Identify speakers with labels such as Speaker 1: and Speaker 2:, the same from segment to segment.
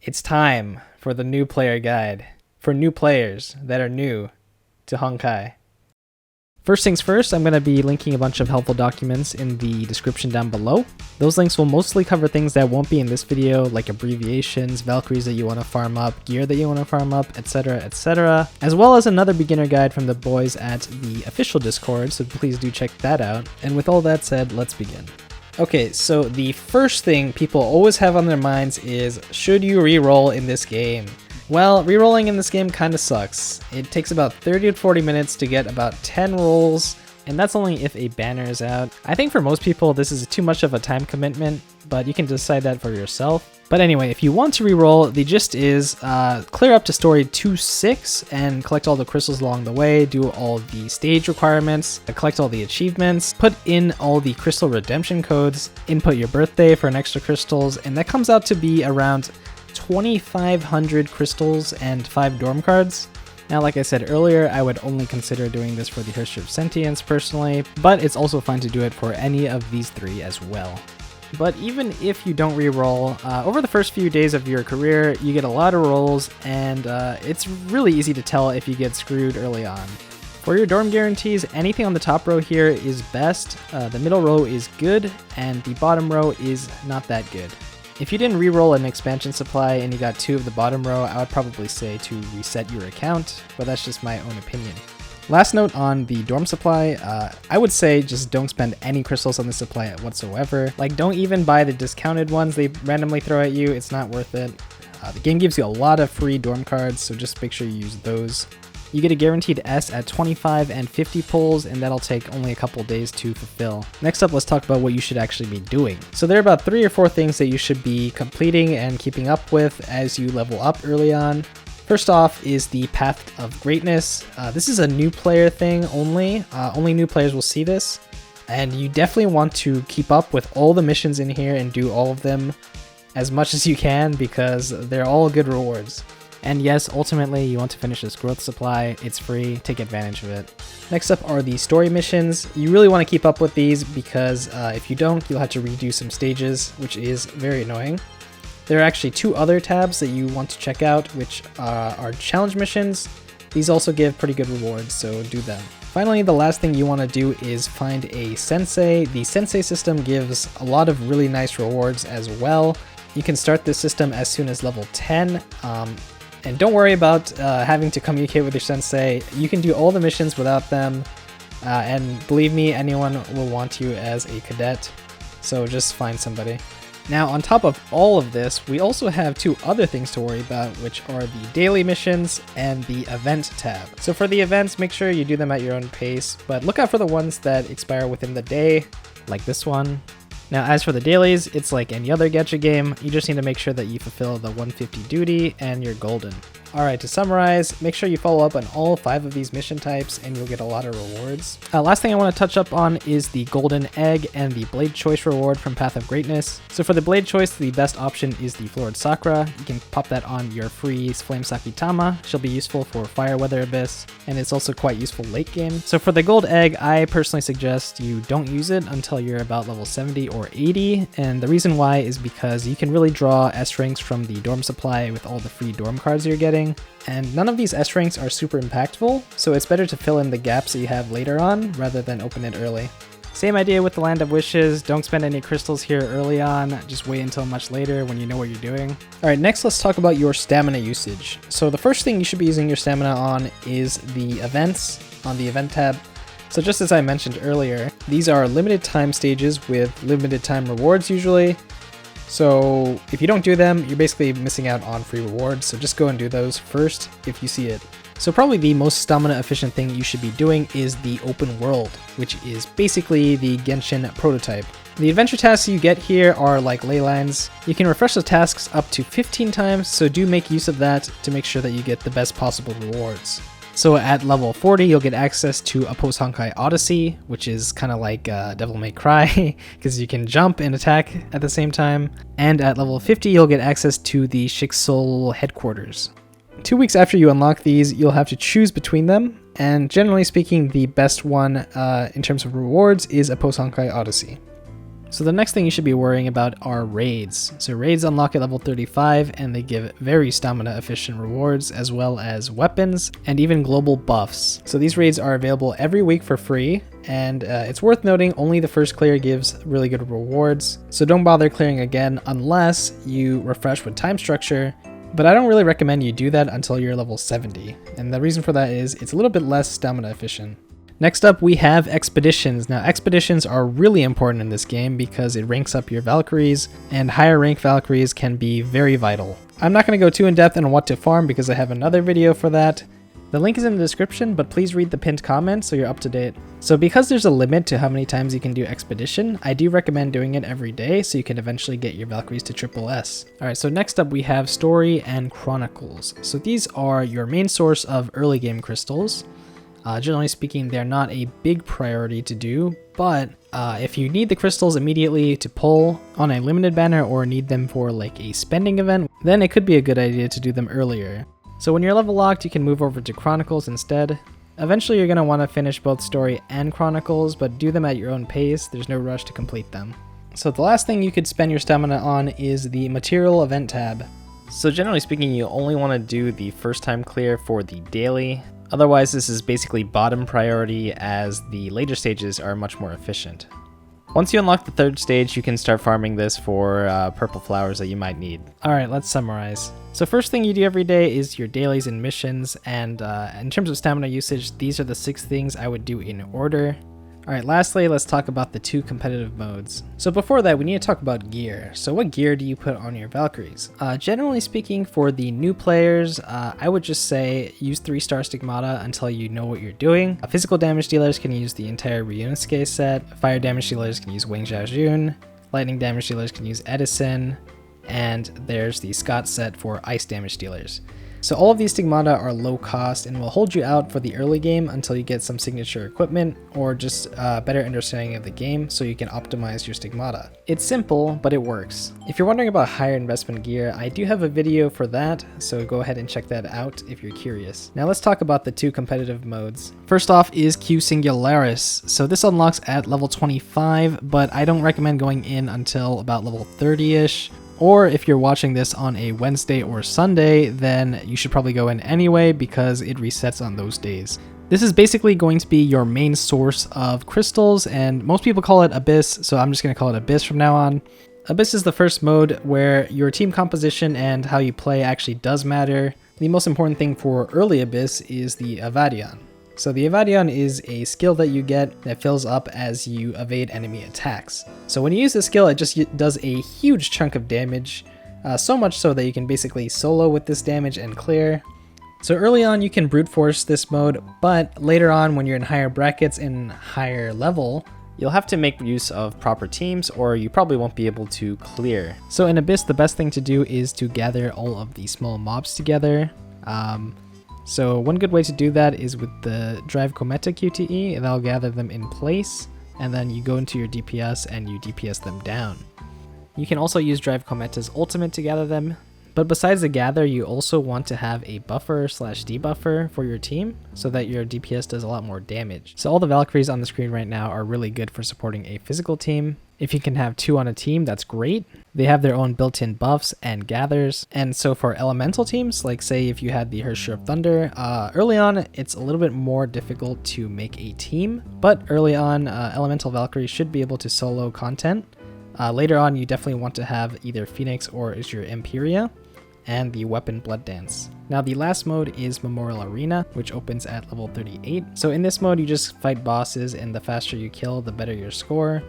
Speaker 1: It's time for the new player guide for new players that are new to Honkai. First things first, I'm going to be linking a bunch of helpful documents in the description down below. Those links will mostly cover things that won't be in this video, like abbreviations, Valkyries that you want to farm up, gear that you want to farm up, etc., as well as another beginner guide from the boys at the official Discord, so please do check that out. And with all that said, let's begin. Okay, so the first thing people always have on their minds is, should you reroll in this game? Well, rerolling in this game kinda sucks. It takes about 30 to 40 minutes to get about 10 rolls, and that's only if a banner is out. I think for most people this is too much of a time commitment, but you can decide that for yourself. But anyway, if you want to reroll, the gist is clear up to story 2-6 and collect all the crystals along the way, do all the stage requirements, collect all the achievements, put in all the crystal redemption codes, input your birthday for an extra crystals, and that comes out to be around 2,500 crystals and 5 dorm cards. Now, like I said earlier, I would only consider doing this for the History of Sentience personally, but it's also fine to do it for any of these 3 as well. But even if you don't reroll, over the first few days of your career, you get a lot of rolls, and it's really easy to tell if you get screwed early on. For your dorm guarantees, anything on the top row here is best, the middle row is good, and the bottom row is not that good. If you didn't reroll an expansion supply and you got 2 of the bottom row, I would probably say to reset your account, but that's just my own opinion. Last note on the dorm supply, I would say just don't spend any crystals on the supply whatsoever. Like, don't even buy the discounted ones they randomly throw at you, it's not worth it. The game gives you a lot of free dorm cards, so just make sure you use those. You get a guaranteed S at 25 and 50 pulls, and that'll take only a couple days to fulfill. Next up, let's talk about what you should actually be doing. So there are about 3 or 4 things that you should be completing and keeping up with as you level up early on. First off is the Path of Greatness. This is a new player thing only. Only new players will see this. And you definitely want to keep up with all the missions in here and do all of them as much as you can because they're all good rewards. And yes, ultimately you want to finish this growth supply, it's free, take advantage of it. Next up are the story missions. You really want to keep up with these because if you don't, you'll have to redo some stages, which is very annoying. There are actually 2 other tabs that you want to check out, which are challenge missions. These also give pretty good rewards, so do them. Finally, the last thing you want to do is find a sensei. The sensei system gives a lot of really nice rewards as well. You can start this system as soon as level 10. And don't worry about having to communicate with your sensei. You can do all the missions without them. And believe me, anyone will want you as a cadet. So just find somebody. Now, on top of all of this, we also have 2 other things to worry about, which are the daily missions and the event tab. So for the events, make sure you do them at your own pace, but look out for the ones that expire within the day, like this one. Now, as for the dailies, it's like any other gacha game. You just need to make sure that you fulfill the 150 duty and you're golden. Alright, to summarize, make sure you follow up on all 5 of these mission types and you'll get a lot of rewards. Last thing I want to touch up on is the golden egg and the blade choice reward from Path of Greatness. So for the blade choice, the best option is the Florid Sakura. You can pop that on your free Flame Sakitama. She'll be useful for Fire Weather Abyss, and it's also quite useful late game. So for the gold egg, I personally suggest you don't use it until you're about level 70 or 80, and the reason why is because you can really draw S ranks from the dorm supply with all the free dorm cards you're getting. And none of these S ranks are super impactful, so it's better to fill in the gaps that you have later on rather than open it early. Same idea with the Land of Wishes, don't spend any crystals here early on, just wait until much later when you know what you're doing. Alright, next let's talk about your stamina usage. So the first thing you should be using your stamina on is the events on the event tab. So just as I mentioned earlier, these are limited time stages with limited time rewards usually. So if you don't do them, you're basically missing out on free rewards, so just go and do those first if you see it. So probably the most stamina efficient thing you should be doing is the open world, which is basically the Genshin prototype. The adventure tasks you get here are like ley lines. You can refresh the tasks up to 15 times, so do make use of that to make sure that you get the best possible rewards. So at level 40, you'll get access to a post-Honkai Odyssey, which is kind of like Devil May Cry, because you can jump and attack at the same time. And at level 50, you'll get access to the Shixol headquarters. 2 weeks after you unlock these, you'll have to choose between them, and generally speaking, the best one in terms of rewards is a post-Honkai Odyssey. So the next thing you should be worrying about are raids. So raids unlock at level 35 and they give very stamina efficient rewards as well as weapons and even global buffs. So these raids are available every week for free, and it's worth noting only the first clear gives really good rewards. So don't bother clearing again unless you refresh with time structure, but I don't really recommend you do that until you're level 70. And the reason for that is it's a little bit less stamina efficient. Next up, we have expeditions. Now, expeditions are really important in this game because it ranks up your Valkyries, and higher rank Valkyries can be very vital. I'm not going to go too in depth on what to farm because I have another video for that. The link is in the description, but please read the pinned comment so you're up to date. So because there's a limit to how many times you can do expedition, I do recommend doing it every day so you can eventually get your Valkyries to triple S. Alright, so next up we have Story and Chronicles. So these are your main source of early game crystals. Generally speaking, they're not a big priority to do, but if you need the crystals immediately to pull on a limited banner or need them for like a spending event, then it could be a good idea to do them earlier. So when you're level locked, you can move over to Chronicles instead. Eventually you're going to want to finish both Story and Chronicles, but do them at your own pace. There's no rush to complete them. So the last thing you could spend your stamina on is the Material Event tab. So generally speaking, you only want to do the first time clear for the daily. Otherwise, this is basically bottom priority as the later stages are much more efficient. Once you unlock the third stage, you can start farming this for purple flowers that you might need. Alright, let's summarize. So first thing you do every day is your dailies and missions, and in terms of stamina usage, these are the 6 things I would do in order. Alright, lastly, let's talk about the 2 competitive modes. So before that, we need to talk about gear. So what gear do you put on your Valkyries? Generally speaking, for the new players, I would just say use 3-star Stigmata until you know what you're doing. Physical damage dealers can use the entire Ryunosuke set, fire damage dealers can use Wang Xiaojun, lightning damage dealers can use Edison, and there's the Scott set for ice damage dealers. So all of these Stigmata are low cost and will hold you out for the early game until you get some signature equipment or just a better understanding of the game so you can optimize your Stigmata. It's simple, but it works. If you're wondering about higher investment gear, I do have a video for that, so go ahead and check that out if you're curious. Now let's talk about the 2 competitive modes. First off is Q Singularis. So this unlocks at level 25, but I don't recommend going in until about level 30-ish. Or if you're watching this on a Wednesday or Sunday, then you should probably go in anyway because it resets on those days. This is basically going to be your main source of crystals, and most people call it Abyss, so I'm just going to call it Abyss from now on. Abyss is the first mode where your team composition and how you play actually does matter. The most important thing for early Abyss is the Evadion. So the Evadion is a skill that you get that fills up as you evade enemy attacks. So when you use this skill, it just does a huge chunk of damage, so much so that you can basically solo with this damage and clear. So early on you can brute force this mode, but later on when you're in higher brackets and higher level, you'll have to make use of proper teams or you probably won't be able to clear. So in Abyss, the best thing to do is to gather all of the small mobs together. So one good way to do that is with the Drive Cometa QTE, and that'll gather them in place, and then you go into your DPS and you DPS them down. You can also use Drive Cometa's ultimate to gather them, but besides the gather, you also want to have a buffer / debuffer for your team so that your DPS does a lot more damage. So all the Valkyries on the screen right now are really good for supporting a physical team. If you can have 2 on a team, that's great. They have their own built-in buffs and gathers. And so for elemental teams, like say if you had the Hersher of Thunder, early on it's a little bit more difficult to make a team, but early on elemental Valkyrie should be able to solo content. Later on you definitely want to have either Phoenix or Azure Imperia and the weapon Blood Dance. Now the last mode is Memorial Arena, which opens at level 38. So in this mode you just fight bosses, and the faster you kill, the better your score.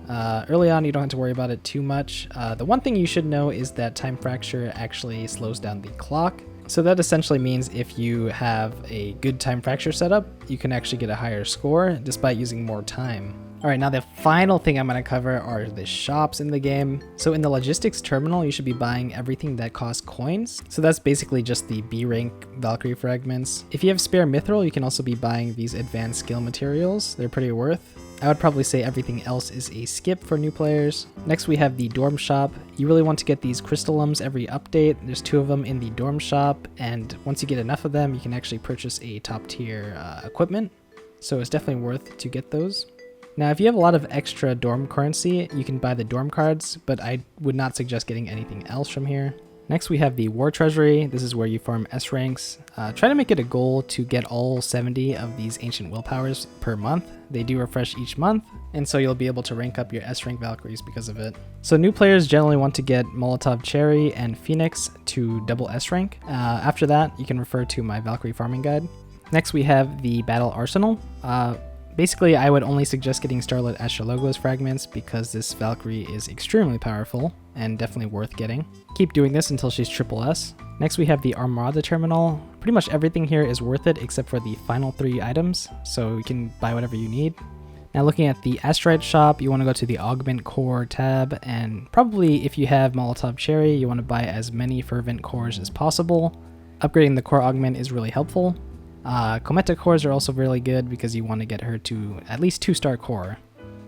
Speaker 1: Early on you don't have to worry about it too much. The one thing you should know is that Time Fracture actually slows down the clock. So that essentially means if you have a good Time Fracture setup, you can actually get a higher score despite using more time. Alright, now the final thing I'm going to cover are the shops in the game. So in the logistics terminal, you should be buying everything that costs coins. So that's basically just the B rank Valkyrie fragments. If you have spare mithril, you can also be buying these advanced skill materials. They're pretty worth. I would probably say everything else is a skip for new players. Next we have the dorm shop. You really want to get these crystallums every update. There's 2 of them in the dorm shop, and once you get enough of them, you can actually purchase a top tier equipment. So it's definitely worth to get those. Now, if you have a lot of extra dorm currency, you can buy the dorm cards, but I would not suggest getting anything else from here. Next, we have the War Treasury. This is where you farm S ranks. Try to make it a goal to get all 70 of these Ancient Willpowers per month. They do refresh each month, and so you'll be able to rank up your S rank Valkyries because of it. So new players generally want to get Molotov Cherry and Phoenix to double S rank. After that, you can refer to my Valkyrie farming guide. Next, we have the Battle Arsenal. Basically, I would only suggest getting Starlit Astrologos fragments because this Valkyrie is extremely powerful and definitely worth getting. Keep doing this until she's triple S. Next, we have the Armada Terminal. Pretty much everything here is worth it except for the final 3 items, so you can buy whatever you need. Now looking at the Asteroid shop, you want to go to the Augment Core tab, and probably if you have Molotov Cherry, you want to buy as many Fervent Cores as possible. Upgrading the Core Augment is really helpful. Cometa cores are also really good because you want to get her to at least 2-star core.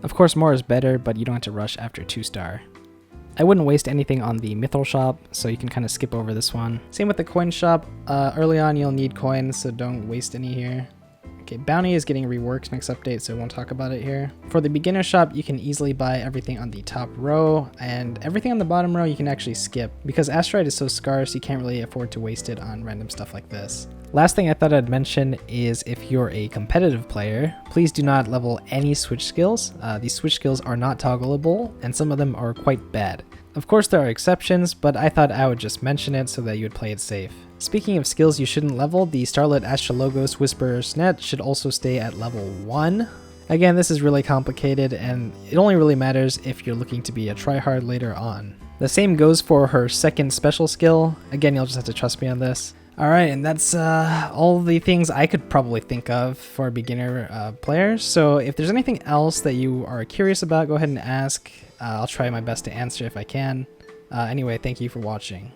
Speaker 1: Of course, more is better, but you don't have to rush after 2-star. I wouldn't waste anything on the Mithril shop, so you can kind of skip over this one. Same with the coin shop. Early on, you'll need coins, so don't waste any here. Okay, Bounty is getting reworked next update, so I won't talk about it here. For the beginner shop, you can easily buy everything on the top row, and everything on the bottom row you can actually skip. Because Asteroid is so scarce, you can't really afford to waste it on random stuff like this. Last thing I thought I'd mention is if you're a competitive player, please do not level any switch skills. These switch skills are not toggleable, and some of them are quite bad. Of course there are exceptions, but I thought I would just mention it so that you would play it safe. Speaking of skills you shouldn't level, the Starlit Astrologos Whisperer's Net should also stay at level 1. Again, this is really complicated, and it only really matters if you're looking to be a tryhard later on. The same goes for her second special skill. Again, you'll just have to trust me on this. Alright, and that's all the things I could probably think of for beginner players. So if there's anything else that you are curious about, go ahead and ask. I'll try my best to answer if I can. Anyway, thank you for watching.